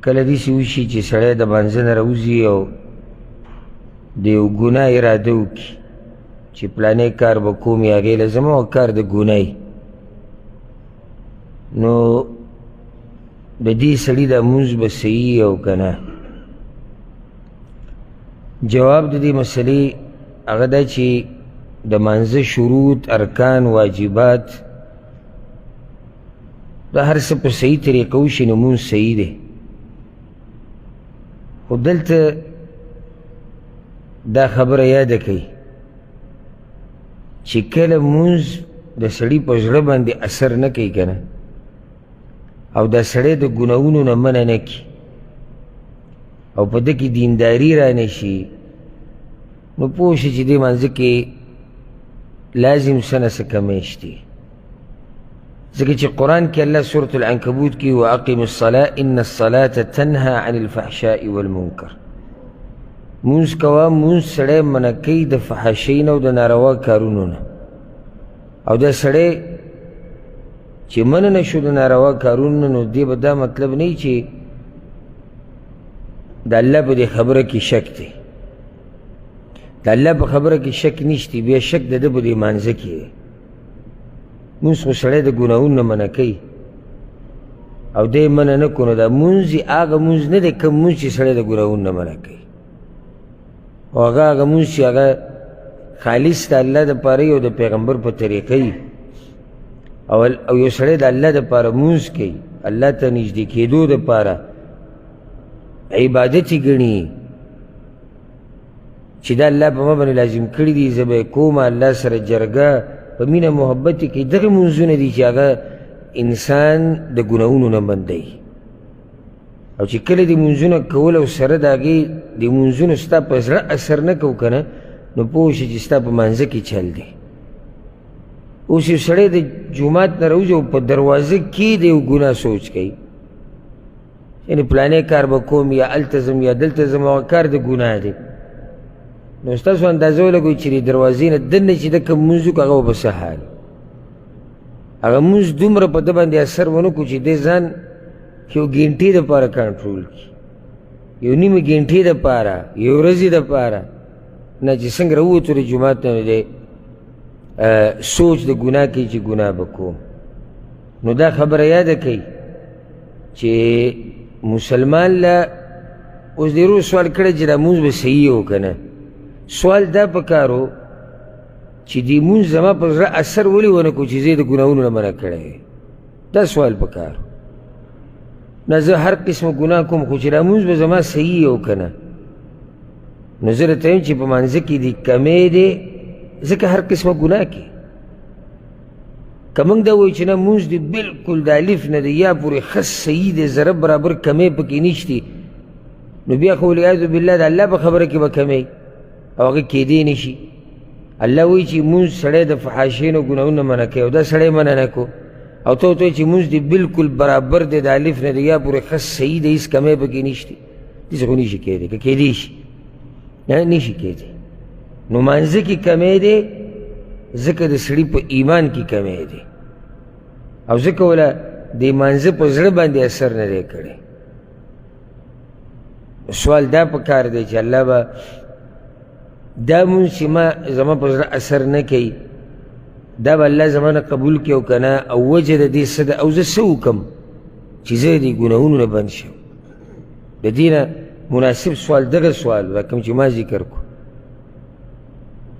کله داسې وشي چې سړی د مانځه نه راوځي او د یو ګناه اراده وکړي چې پلانی کار به کوم یا هغې له زما کار د ګناه نو د دې سړي دا مونځ به صحیح او که نه؟ جواب د دې مسلې هغه دا چې د مانځه شروط، ارکان، واجبات دا هر څه په صحیح طریقه وشي نو مونځ صحیح دی. خو دلته دا خبره یاده کوي چې کله مونځ د سړي په زړه باندې اثر نه کوي که نه، او دا سړی د ګناهونو نه منع نه کړي او په ده کې دینداري را نه شي، نو پوه شي چې دې مانځه کې لازم څه نه څه کمیش دی. ځکه چې قرآن کې الله سورة العنکبوت کې واقم الصلاة ان الصلاة تنهى عن الفحشاء والمنکر، مونځ کوه، مونځ سړی منع کوي د فحاشۍ نه او د ناروا کارونو نه. او دا سړی چې منع نه شو د ناروا کارونو نو دې به دا مطلب نه چې د الله په دې خبره کې شک دی. د الله په خبره کې شک نشتی، بیا شک د ده په دې مانځه کې دی. مونځ خو سړی د ګناهونو نه منع کوي او دی منع نه کړو، نو دا مونځ هغه مونځ نه دی کوم مونځ چې سړی د ګناهونو نه منع کوي، او هغه مونځ چې هغه خالص د الله دپاره او د پیغمبر په طریقه وي، او یو سړی د الله دپاره مونځ کوي، الله ته نږدې کېدو دپاره عبادت یې ګڼي چې دا الله په ما باندې لازم کړي دي، زه به یې کوم، الله سره جرګه په مینه محبت یې کوي. دغه مونځونه دي چې هغه انسان د ګناهونو نه بندوي. او چې کله دې مونځونه کول او سره د هغې د مونځونو ستا په زړه اثر نه کو که نه، نو پوه شي چې ستا په مانځه کې چل دی. اوس یو سړی د جومات نه راوځي او په دروازه کې د یو ګناه سوچ کوي، یعنې پلانی کار به کوم یا هلته ځم یا دلته ځم، هغه کار د ګناه دی. نو ستاسو اندازه ولګوئ چې د دروازې نه دننه چې ده کوم مونځ وکړو هغه به څه حال، هغه مونځ دومره په ده باندې اثر ونه کړو چې دی ځان یو ګینټې دپاره کنټرول کړي، یو نیمه ګینټې دپاره، یو ورځې دپاره نه، چې څنګه راووتو د جومات نه دی سوچ د ګناه کوي چې ګناه به کوم. نو دا خبره یاده کوي چې مسلمان له اوس د روز سوال کړی چې دا مونځ به صحیح و که نه، سوال دا پکار و چې دې مونځ زما په زړه اثر ولې ونه کړو چې زه یې د ګناهونو نه منع کړی، دا سوال پکار و. نه زه هر قسمه ګناه کوم خو چې دا مونځ به زما صحیح و که نه، نو زه درته یم چې په مانځه کې دې کمی دی، ځکه هر قسمه ګناه کې که موږ دا وایو چې نه مونځ دې بلکل د الف نه د یا پورې ښه صحیح دی، ذره برابر کمی پکې نشتی، نو بیا خو والعیاذ بالله د الله په خبره کې به کمی او هغه کېدی نه شي. الله وایي چې مونځ سړی د فحاشۍ نه ګناهونه منع کوي، او دا سړی منع نه کړو، او ته ورته وایي چې مونځ دې بلکل برابر دی، د الف نه د یا پورې ښه صحیح دی، هېڅ کمی پکې نشتی، داسې خو نشي کېدی. که کېدی شي نشي کېدی. نو مانځه کې کمی دی ځکه د سړي په ایمان کې کمی دی، او ځکه وله د مانځه په زړه باندې اثر نه دی کړی. سوال دا پکار دی چې الله به دا مونځ چې زما په زړه اثر نه کوي، دا به الله زما نه قبول کړي او که نه، او وجه د دې څه ده، او زه څه وکړم چې زه د ګناهونو نه بند شم. د دې نه مناسب سوال دغه سوال دا کوم چې ما ذکر کړو.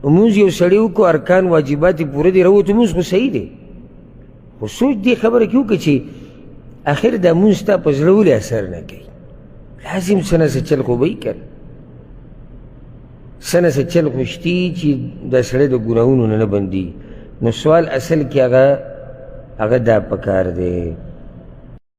مونځ یو سړی وکړو، ارکان واجبات یې پوره دي، راووتو مونځ خو صحیح دی، خو سوچ دې خبره کې وکړه چې آخر دا مونځ ستا په زړه ولې اثر نه کوي. لازم څه نه څه چل خو به یې که نه، څه نه څه چل خو شتي چې دا سړی د ګناهونو نه بندي. نو سوال اصل کې هغه دا پکار دی.